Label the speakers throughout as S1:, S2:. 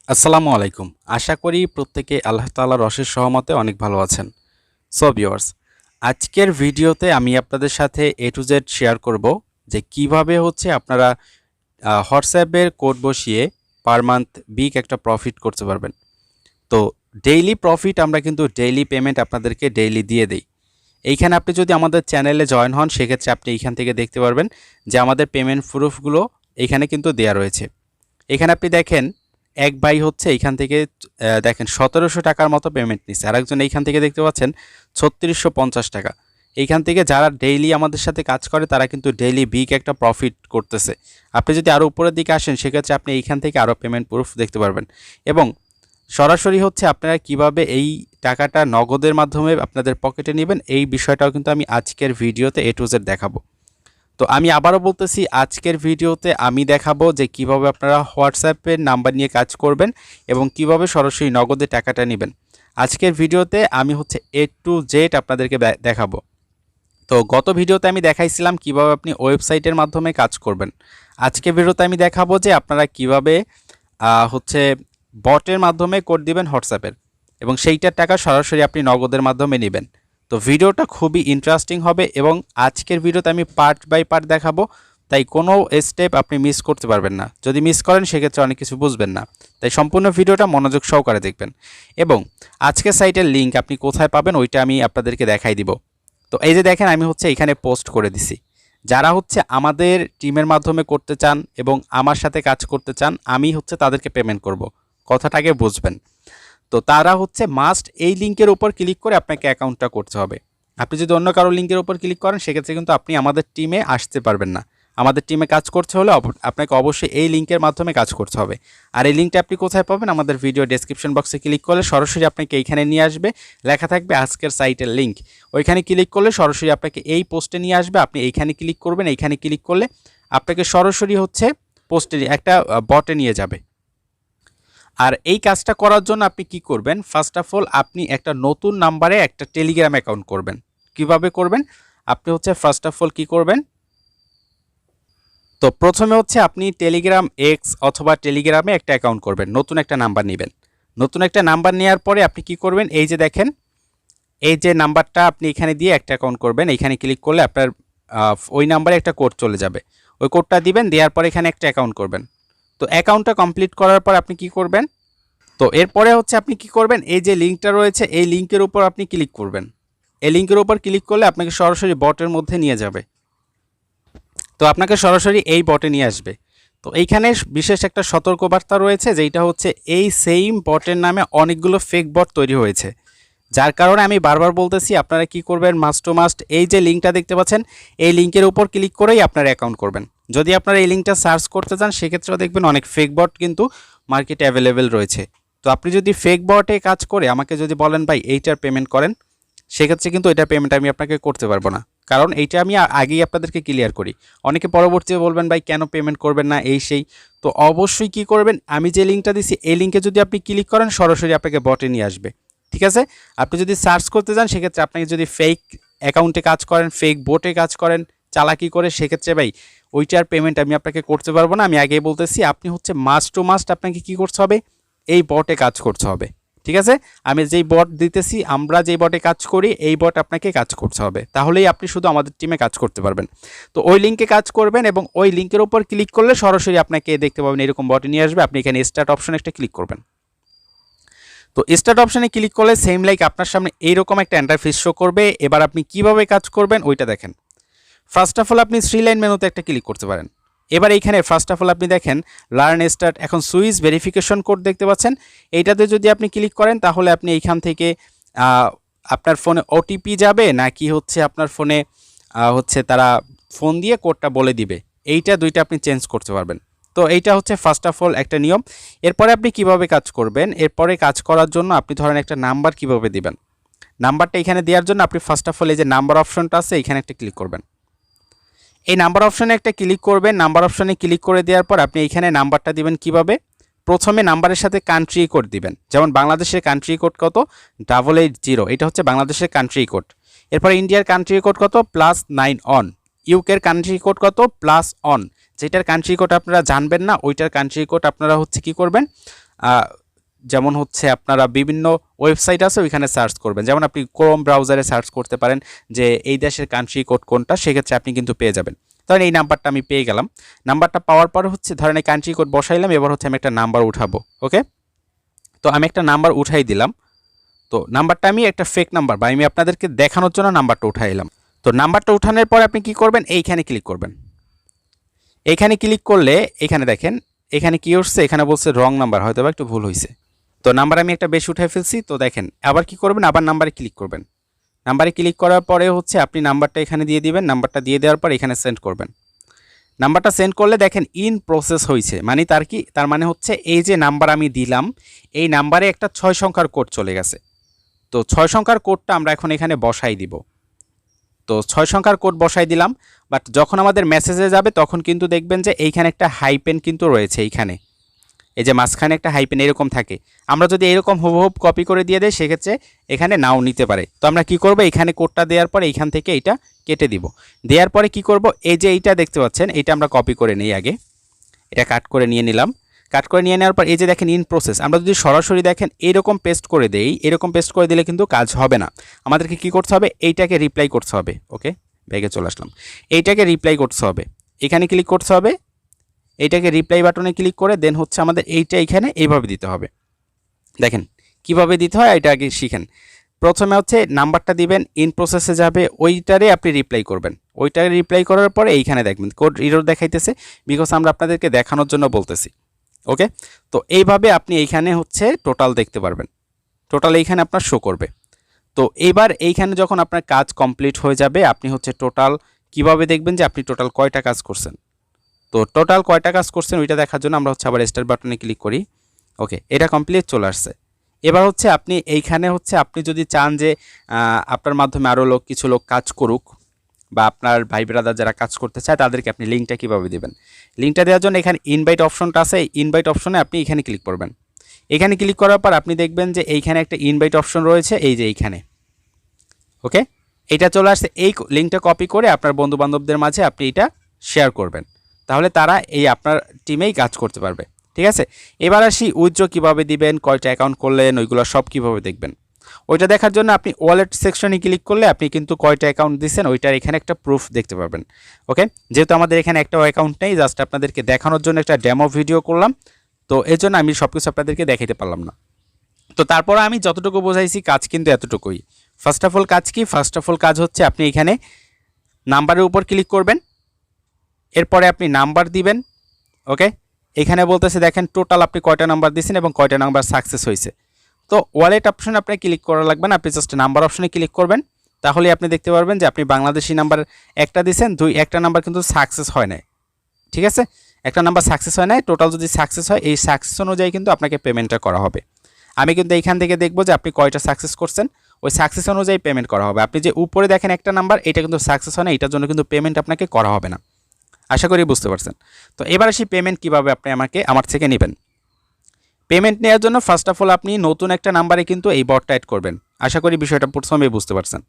S1: আসসালামু আলাইকুম। আশা করি প্রত্যেকে আল্লাহ তাআলার অশেষ রহমতে অনেক ভালো আছেন। সো ভিউয়ার্স, আজকের ভিডিওতে আমি আপনাদের সাথে এ টু জেড শেয়ার করব যে কিভাবে হচ্ছে আপনারা হোয়াটসঅ্যাপের কোড বসিয়ে পার মান্থ বিগ একটা প্রফিট করতে পারবেন। তো ডেইলি প্রফিট আমরা কিন্তু ডেইলি পেমেন্ট আপনাদেরকে ডেইলি দিয়ে দেই। এইখানে আপনি যদি আমাদের চ্যানেলে জয়েন হন সেক্ষেত্রে আপনি এইখান থেকে দেখতে পারবেন যে আমাদের পেমেন্ট প্রুফগুলো এইখানে কিন্তু দেয়া রয়েছে। এখানে আপনি দেখেন এক ভাই হচ্ছে এইখান থেকে দেখেন ১৭০০ টাকার মতো পেমেন্ট নিচ্ছে, আরেকজন এইখান থেকে দেখতে পাচ্ছেন ৩৬৫০ টাকা। এইখান থেকে যারা ডেইলি আমাদের সাথে কাজ করে তারা কিন্তু ডেইলি বিগ একটা প্রফিট করতেছে। আপনি যদি আরও উপরের দিকে আসেন সেক্ষেত্রে আপনি এইখান থেকে আরও পেমেন্ট প্রুফ দেখতে পারবেন এবং সরাসরি হচ্ছে আপনারা কিভাবে এই টাকাটা নগদের মাধ্যমে আপনাদের পকেটে নেবেন এই বিষয়টাও কিন্তু আমি আজকের ভিডিওতে এ টু জেড দেখাবো। তো আমি আবারও বলতেছি, আজকের ভিডিওতে আমি দেখাবো যে কিভাবে আপনারা হোয়াটসঅ্যাপের নাম্বার নিয়ে কাজ করবেন এবং কিভাবে সরাসরি নগদে টাকাটা নেবেন। আজকের ভিডিওতে আমি হচ্ছে এ টু জেড আপনাদেরকে দেখাবো। তো গত ভিডিওতে আমি দেখাইছিলাম কিভাবে আপনি ওয়েবসাইটের মাধ্যমে কাজ করবেন। আজকের ভিডিওতে আমি দেখাবো যে আপনারা কিভাবে হচ্ছে বটের মাধ্যমে কোড দিবেন হোয়াটসঅ্যাপের এবং সেইটার টাকা সরাসরি আপনি নগদের মাধ্যমে নেবেন। তো ভিডিওটা খুবই ইন্টারেস্টিং হবে এবং আজকের ভিডিওতে আমি পার্ট বাই পার্ট দেখাবো, তাই কোনো স্টেপ আপনি মিস করতে পারবেন না। যদি মিস করেন সেক্ষেত্রে অনেক কিছু বুঝবেন না, তাই সম্পূর্ণ ভিডিওটা মনোযোগ সহকারে দেখবেন। এবং আজকের সাইটের লিঙ্ক আপনি কোথায় পাবেন ওইটা আমি আপনাদেরকে দেখাই দিব। তো এই যে দেখেন আমি হচ্ছে এখানে পোস্ট করে দিছি। যারা হচ্ছে আমাদের টিমের মাধ্যমে করতে চান এবং আমার সাথে কাজ করতে চান, আমি হচ্ছে তাদেরকে পেমেন্ট করব, কথাটাকে বুঝবেন। তো তারা হচ্ছে মাস্ট এই লিঙ্কের উপর ক্লিক করে আপনাকে অ্যাকাউন্টটা করতে হবে। আপনি যদি অন্য কারো লিঙ্কের উপর ক্লিক করেন সেক্ষেত্রে কিন্তু আপনি আমাদের টিমে আসতে পারবেন না। আমাদের টিমে কাজ করতে হলে আপনাকে অবশ্যই এই লিঙ্কের মাধ্যমে কাজ করতে হবে। আর এই লিঙ্কটা আপনি কোথায় পাবেন? আমাদের ভিডিও ডেসক্রিপশন বক্সে ক্লিক করলে সরাসরি আপনাকে এইখানে নিয়ে আসবে, লেখা থাকবে আজকের সাইটের লিঙ্ক। ওইখানে ক্লিক করলে সরাসরি আপনাকে এই পোস্টে নিয়ে আসবে। আপনি এইখানে ক্লিক করবেন, এইখানে ক্লিক করলে আপনাকে সরাসরি হচ্ছে পোস্টে একটা বটে নিয়ে যাবে। আর এই কাজটা করার জন্য আপনি কি করবেন? ফার্স্ট অফ অল আপনি একটা নতুন নাম্বারে একটা টেলিগ্রাম অ্যাকাউন্ট করবেন। কিভাবে করবেন? আপনি হচ্ছে ফার্স্ট অফ অল কি করবেন? তো প্রথমে হচ্ছে আপনি টেলিগ্রাম এক্স অথবা টেলিগ্রামে একটা অ্যাকাউন্ট করবেন, নতুন একটা নাম্বার নেবেন। নতুন একটা নাম্বার নেওয়ার পরে আপনি কি করবেন? এই যে দেখেন, এই যে নাম্বারটা আপনি এখানে দিয়ে একটা অ্যাকাউন্ট করবেন। এখানে ক্লিক করলে আপনার ওই নাম্বারে একটা কোড চলে যাবে। ওই কোডটা দিবেন, দেওয়ার পরে এখানে একটা অ্যাকাউন্ট করবেন। তো অ্যাকাউন্টটা কমপ্লিট করার পর আপনি কি করবেন? তো এরপরে হচ্ছে আপনি কি করবেন? এই যে লিঙ্কটা রয়েছে এই লিঙ্কের উপর আপনি ক্লিক করবেন। এই লিঙ্কের উপর ক্লিক করলে আপনাকে সরাসরি বটের মধ্যে নিয়ে যাবে। তো আপনাকে সরাসরি এই বটে নিয়ে আসবে। তো এইখানে বিশেষ একটা সতর্কবার্তা রয়েছে, যেটা হচ্ছে এই সেম বটের নামে অনেকগুলো ফেক বট তৈরি হয়েছে। যার কারণে আমি বারবার বলতেছি আপনারা কি করবেন? মাস্ট টু মাস্ট এই যে লিঙ্কটা দেখতে পাচ্ছেন এই লিঙ্কের উপর ক্লিক করেই আপনারা অ্যাকাউন্ট করবেন। যদি আপনারা এই লিঙ্কটা সার্চ করতে চান সেক্ষেত্রেও দেখবেন অনেক ফেক বট কিন্তু মার্কেটে অ্যাভেলেবেল রয়েছে। তো আপনি যদি ফেক বটে কাজ করে আমাকে যদি বলেন ভাই এইটার পেমেন্ট করেন, সেক্ষেত্রে কিন্তু এটার পেমেন্ট আমি আপনাকে করতে পারবো না, কারণ এইটা আমি আগেই আপনাদেরকে ক্লিয়ার করি। অনেকে পরবর্তীতে বলবেন ভাই কেন পেমেন্ট করবেন না এই সেই। তো অবশ্যই কি করবেন? আমি যে লিঙ্কটা দিছি এই লিঙ্কে যদি আপনি ক্লিক করেন সরাসরি আপনাকে বটে নিয়ে আসবে। ঠিক আছে? আপনি যদি সার্চ করতে যান সেক্ষেত্রে আপনাকে যদি ফেক অ্যাকাউন্টে কাজ করেন, ফেক বোটে কাজ করেন, চালাকি করে, সেক্ষেত্রে ভাই ওইটার পেমেন্ট আমি আপনাকে করতে পারবো না। আমি আগেই বলতেছি আপনি হচ্ছে মাস্ট টু মাস্ট আপনাকে কি করতে হবে? এই বটে কাজ করতে হবে। ঠিক আছে? আমি যেই বট দিতেছি, আমরা যেই বটে কাজ করি এই বট আপনাকে কাজ করতে হবে, তাহলেই আপনি শুধু আমাদের টিমে কাজ করতে পারবেন। তো ওই লিঙ্কে কাজ করবেন এবং ওই লিঙ্কের উপর ক্লিক করলে সরাসরি আপনাকে দেখতে পাবেন এরকম বটে নিয়ে আসবে। আপনি এখানে স্টার্ট অপশনে একটা ক্লিক করবেন। তো স্টার্ট অপশনে ক্লিক করলে সেম লাইক আপনার সামনে এইরকম একটা ইন্টারফেস শো করবে। এবার আপনি কিভাবে কাজ করবেন ওইটা দেখেন। ফার্স্ট অফ অল আপনি থ্রি লাইন মেনুতে একটা ক্লিক করতে পারেন। এবার এইখানে ফার্স্ট অফ অল আপনি দেখেন লার্ন স্টার্ট, এখন সুইচ ভেরিফিকেশন কোড দেখতে পাচ্ছেন। এইটাতে যদি আপনি ক্লিক করেন তাহলে আপনি এইখান থেকে আপনার ফোনে ওটিপি যাবে নাকি হচ্ছে আপনার ফোনে হচ্ছে তারা ফোন দিয়ে কোডটা বলে দিবে, এইটা দুইটা আপনি চেঞ্জ করতে পারবেন। তো এইটা হচ্ছে ফার্স্ট অফ অল একটা নিয়ম। এরপরে আপনি কিভাবে কাজ করবেন? এরপরে কাজ করার জন্য আপনি ধরেন একটা নাম্বার কিভাবে দিবেন, নাম্বারটা এখানে দেওয়ার জন্য আপনি ফার্স্ট অফ অল এই যে নাম্বার অপশনটা আছে এখানে একটা ক্লিক করবেন। এই নাম্বার অপশনে একটা ক্লিক করবেন। নাম্বার অপশনে ক্লিক করে দেওয়ার পর আপনি এইখানে নাম্বারটা দিবেন কিভাবে? প্রথমে নাম্বারের সাথে কান্ট্রি কোড দিবেন। যেমন বাংলাদেশের কান্ট্রি কোড কত? 880, এটা হচ্ছে বাংলাদেশের কান্ট্রি কোড। এরপর ইন্ডিয়ার কান্ট্রি কোড কত? +9 অন। ইউকের কান্ট্রি কোড কত? +1। যেটার কান্ট্রি কোড আপনারা জানবেন না ওইটার কান্ট্রি কোড আপনারা হচ্ছে কি করবেন? যেমন হচ্ছে আপনারা বিভিন্ন ওয়েবসাইট আছে ওইখানে সার্চ করবেন, যেমন আপনি ক্রোম ব্রাউজারে সার্চ করতে পারেন যে এই দেশের কান্ট্রি কোড কোনটা, সেক্ষেত্রে আপনি কিন্তু পেয়ে যাবেন। ধরেন এই নাম্বারটা আমি পেয়ে গেলাম, নাম্বারটা পাওয়ার পর হচ্ছে ধরেন এই কান্ট্রি কোড বসাইলাম, এবার হচ্ছে আমি একটা নাম্বার উঠাবো। ওকে, তো আমি একটা নাম্বার উঠাই দিলাম। তো নাম্বারটা আমি একটা ফেক নাম্বার বা আমি আপনাদেরকে দেখানোর জন্য নাম্বারটা উঠাইলাম। তো নাম্বারটা উঠানোর পর আপনি কি করবেন, এইখানে ক্লিক করবেন। এইখানে ক্লিক করলে এখানে দেখেন এখানে কি উঠছে, এখানে বলছে রং নাম্বার, হয়তো বা একটু ভুল হয়েছে। তো নাম্বার আমি একটা বেশি উঠাই ফেলছি। তো দেখেন আবার কি করবেন, আবার নাম্বারে ক্লিক করবেন। নাম্বারে ক্লিক করার পরে হচ্ছে আপনি নাম্বারটা এখানে দিয়ে দিবেন। নাম্বারটা দিয়ে দেওয়ার পর এখানে সেন্ড করবেন। নাম্বারটা সেন্ড করলে দেখেন ইন প্রসেস হয়েছে, মানে তার কি, তার মানে হচ্ছে এই যে নাম্বার আমি দিলাম এই নাম্বারে একটা 6 সংখ্যার কোড চলে গেছে। তো 6 সংখ্যার কোডটা আমরা এখন এখানে বসাই দিব। তো 6 সংখ্যার কোড বসাই দিলাম, বাট যখন আমাদের মেসেজে যাবে তখন কিন্তু দেখবেন যে এইখানে একটা হাইপেন কিন্তু রয়েছে। এইখানে এই যে মাঝখানে একটা হাইপেন এরকম থাকে। আমরা যদি এরকম হুবহুব কপি করে দিয়ে দেয় সেক্ষেত্রে এখানে নাও নিতে পারে। তো আমরা কি করব, এখানে কোডটা দেওয়ার পরে এইখান থেকে এইটা কেটে দিব। দেওয়ার পরে কি করব, এই যে এইটা দেখতে পাচ্ছেন এইটা আমরা কপি করে নিই আগে, এটা কাট করে নিয়ে নিলাম। কাট করে নিয়ে নেওয়ার পর এই যে দেখেন ইন প্রসেস, আমরা যদি সরাসরি দেখেন এরকম পেস্ট করে দেই, এরকম পেস্ট করে দিলে কিন্তু কাজ হবে না। আমাদেরকে কি করতে হবে, এইটাকে রিপ্লাই করতে হবে। ওকে, ব্যাগে চলে আসলাম। এইটাকে রিপ্লাই করতে হবে, এখানে ক্লিক করতে হবে, এইটাকে রিপ্লাই বাটনে ক্লিক করে দেন হচ্ছে আমাদের এইটা এখানে এইভাবে দিতে হবে। দেখেন কিভাবে দিতে হয় এটা আগে শিখেন। প্রথমে হচ্ছে নাম্বারটা দিবেন, ইন প্রসেসে যাবে, ওইটারে আপনি রিপ্লাই করবেন। ওইটারে রিপ্লাই করার পরে এইখানে দেখবেন কোড এরর দেখাইতেছে, বিকজ আমরা আপনাদেরকে দেখানোর জন্য বলতেছি। ওকে, তো এইভাবে আপনি এইখানে হচ্ছে টোটাল দেখতে পারবেন, টোটাল এইখানে আপনার শো করবে। তো এইবার এইখানে যখন আপনার কাজ কমপ্লিট হয়ে যাবে আপনি হচ্ছে টোটাল কিভাবে দেখবেন যে আপনি টোটাল কয়টা কাজ করছেন। তো টোটাল কয়টা কাজ করছেন ওইটা দেখার জন্য আমরা হচ্ছে আবার স্টার বাটনে ক্লিক করি। ওকে, এটা কমপ্লিট চলে আসছে। এবার হচ্ছে আপনি এইখানে হচ্ছে আপনি যদি চান যে আপনার মাধ্যমে আরও কিছু লোক কাজ করুক বা আপনার ভাই ব্রাদার যারা কাজ করতে চায় তাদেরকে আপনি লিঙ্কটা কীভাবে দেবেন, লিঙ্কটা দেওয়ার জন্য এখানে ইনভাইট অপশনটা আছে, ইনভাইট অপশনে আপনি এখানে ক্লিক করবেন। এখানে ক্লিক করার পর আপনি দেখবেন যে এইখানে একটা ইনভাইট অপশন রয়েছে, এই যে এইখানে। ওকে, এটা চলে আসছে। এই লিঙ্কটা কপি করে আপনার বন্ধুবান্ধবদের মাঝে আপনি এটা শেয়ার করবেন, তাহলে তারা এই আপনার টিমেই কাজ করতে পারবে। ঠিক আছে, এবার আসি উইথড্র কীভাবে দিবেন, কয়টা অ্যাকাউন্ট করলেন, ওইগুলো সব কীভাবে দেখবেন। ওইটা দেখার জন্য আপনি ওয়ালেট সেকশনে ক্লিক করলে আপনি কিন্তু কয়টা অ্যাকাউন্ট দিচ্ছেন ওইটার এখানে একটা প্রুফ দেখতে পারবেন। ওকে, যেহেতু আমাদের এখানে একটাও অ্যাকাউন্ট নেই, জাস্ট আপনাদেরকে দেখানোর জন্য একটা ডেমো ভিডিও করলাম, তো এর জন্য আমি সব কিছু আপনাদেরকে দেখাইতে পারলাম না। তো তারপর আমি যতটুকু বোঝাইছি কাজ কিন্তু এতটুকুই। ফার্স্ট অফ অল কাজ কি, ফার্স্ট অফ অল কাজ হচ্ছে আপনি এখানে নাম্বারের উপর ক্লিক করবেন, এরপরে আপনি নাম্বার দিবেন। ওকে, এখানে বলতেছে দেখেন টোটাল আপনি কয়টা নাম্বার দিয়েছেন এবং কয়টা নাম্বার সাকসেস হয়েছে। তো ওয়ালেট অপশনে আপনি ক্লিক করা লাগবে না, আপনি জাস্ট নাম্বার অপশনে ক্লিক করবেন, তাহলে আপনি দেখতে পারবেন যে আপনি বাংলাদেশি নাম্বার একটা দিয়েছেন, একটা নাম্বার কিন্তু সাকসেস হয় নাই। ঠিক আছে, একটা নাম্বার সাকসেস হয় নাই, টোটাল যদি সাকসেস হয় এই সাকসেস অনুযায়ী কিন্তু আপনাকে পেমেন্টটা করা হবে। আমি কিন্তু এইখান থেকে দেখবো যে আপনি কয়টা সাকসেস করছেন, ওই সাকসেস অনুযায়ী পেমেন্ট করা হবে। আপনি যে উপরে দেখেন একটা নাম্বার, এটা কিন্তু সাকসেস হয় না, এটার জন্য কিন্তু পেমেন্ট আপনাকে করা হবে না। আশা করি বুঝতে পারছেন। তো এবার আসি পেমেন্ট কীভাবে আপনি আমার থেকে নেবেন। পেমেন্ট নেওয়ার জন্য ফার্স্ট অফ অল আপনি নতুন একটা নাম্বারে কিন্তু এই বটটা অ্যাড করবেন। আশা করি বিষয়টা প্রথমেই বুঝতে পারছেন।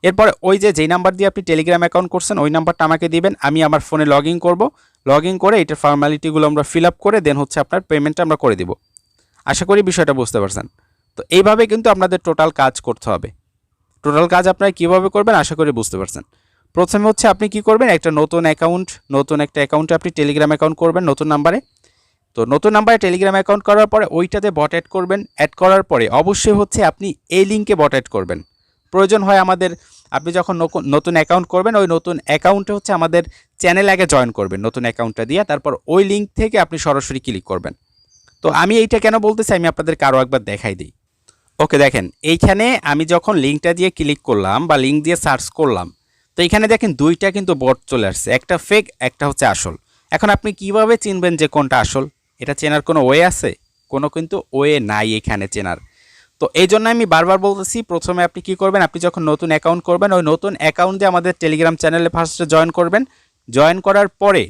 S1: এরপরে ওই যেই নাম্বার দিয়ে আপনি টেলিগ্রাম অ্যাকাউন্ট করছেন ওই নাম্বারটা আমাকে দিবেন, আমি আমার ফোনে লগ ইন করবো, লগ ইন করে এটার ফর্মালিটিগুলো আমরা ফিল আপ করে দেন হচ্ছে আপনার পেমেন্টটা আমরা করে দিব। আশা করি বিষয়টা বুঝতে পারছেন। তো এইভাবে কিন্তু আপনাদের টোটাল কাজ করতে হবে। টোটাল কাজ আপনারা কীভাবে করবেন আশা করি বুঝতে পারছেন। প্রথমে হচ্ছে আপনি কি করবেন, একটা নতুন একটা অ্যাকাউন্টে আপনি টেলিগ্রাম অ্যাকাউন্ট করবেন নতুন নাম্বারে। তো নতুন নাম্বারে টেলিগ্রাম অ্যাকাউন্ট করার পরে ওইটাতে বট অ্যাড করবেন। অ্যাড করার পরে অবশ্যই হচ্ছে আপনি এই লিঙ্কে বট অ্যাড করবেন। প্রয়োজন হয় আমাদের, আপনি যখন নতুন অ্যাকাউন্ট করবেন ওই নতুন অ্যাকাউন্টে হচ্ছে আমাদের চ্যানেল আগে জয়েন করবেন নতুন অ্যাকাউন্টটা দিয়ে, তারপর ওই লিঙ্ক থেকে আপনি সরাসরি ক্লিক করবেন। তো আমি এইটা কেন বলতেছি আমি আপনাদেরকে আরও একবার দেখাই দিই। ওকে, দেখেন এইখানে আমি যখন লিঙ্কটা দিয়ে ক্লিক করলাম বা লিঙ্ক দিয়ে সার্চ করলাম, তো এইখানে দেখেন দুইটা কিন্তু বট চলে আসছে, একটা ফেক একটা হচ্ছে আসল। এখন আপনি কিভাবে চিনবেন যে কোনটা আসল, এটা চেনার কোনো ওয়ে আছে? কোনো কিন্তু ওয়ে নাই এখানে চেনার। তো এই জন্য আমি বারবার বলতেছি প্রথমে আপনি কি করবেন, আপনি যখন নতুন অ্যাকাউন্ট করবেন ওই নতুন অ্যাকাউন্ট দিয়ে আমাদের টেলিগ্রাম চ্যানেলে ফার্স্টে জয়েন করবেন। জয়েন করার পরে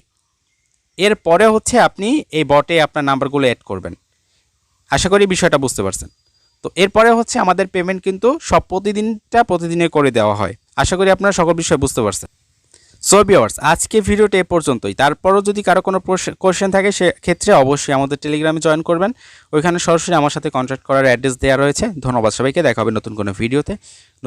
S1: এরপরে হচ্ছে আপনি এই বটে আপনার নাম্বারগুলো অ্যাড করবেন। আশা করি বিষয়টা বুঝতে পারছেন। তো এরপরে হচ্ছে আমাদের পেমেন্ট কিন্তু সব প্রতিদিনে করে দেওয়া হয়। আশা করি আপনারা সকল বিষয় বুঝতে পারছেন। সো ভিউয়ার্স, আজকে ভিডিওটা এ পর্যন্তই। তারপরও যদি কারো কোনো কোশ্চেন থাকে সেক্ষেত্রে অবশ্যই আমাদের টেলিগ্রামে জয়েন করবেন। ওইখানে সরাসরি আমার সাথে কন্ট্যাক্ট করার অ্যাড্রেস দেওয়া রয়েছে। ধন্যবাদ সবাইকে, দেখা হবে নতুন কোনো ভিডিওতে।